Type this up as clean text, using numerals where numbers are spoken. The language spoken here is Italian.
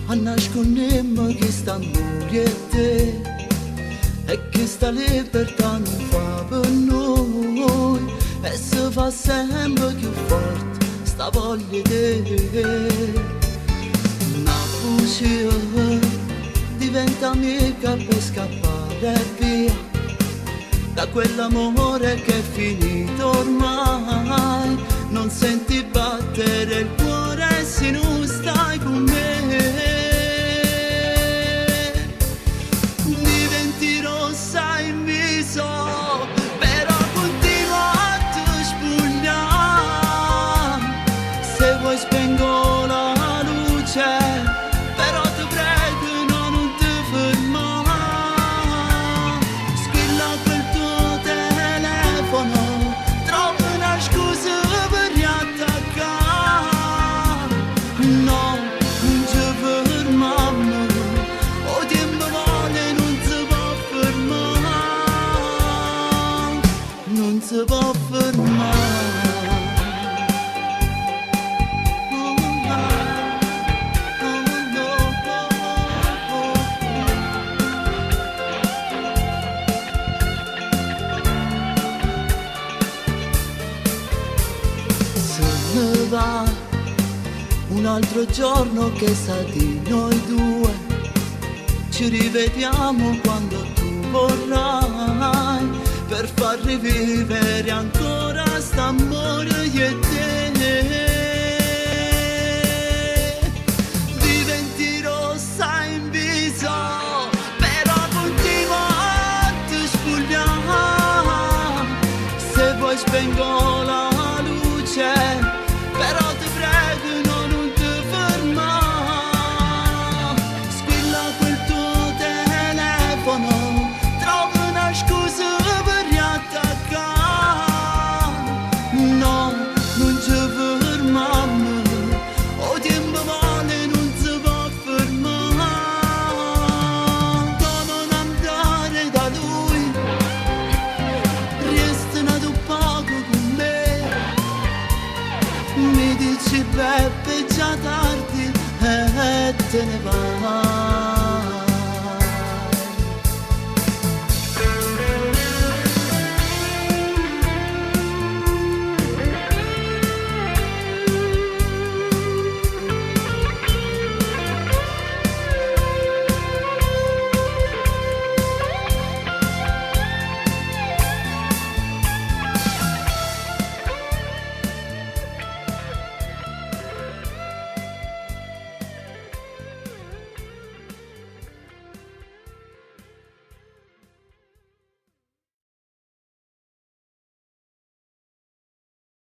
A nascondermi che sta morire e che sta libertà non fa per noi e si fa sempre più forte sta voglia di te. Una bugia diventa amica per scappare via da quell'amore che è finito ormai. Non senti battere il cuore se non stai con me. Diventi rossa in viso, però continua a te spugnare. Se vuoi spengo la luce, però ti prego non ti fermare. Squilla quel tuo telefono, trovi una scusa per riattaccare. No, non ci fermiamo, o tempo vuole non si può fermare, non si può fermare. Se ne va un altro giorno che sa di noi due, ci rivediamo quando tu vorrai, per far rivivere ancora st'amore io e te. Diventi rossa in viso, però continua a ti spugnare. Se vuoi spengo la luce, però ti prego non ti fermare. Squilla quel tuo telefono, trovi una scusa per riattaccare. No, non ci fermiamo, o tempo vuole non si può fermare. Come non andare da lui, restano tu poco con me. Mi dici Beppe già tardi e te ne vai.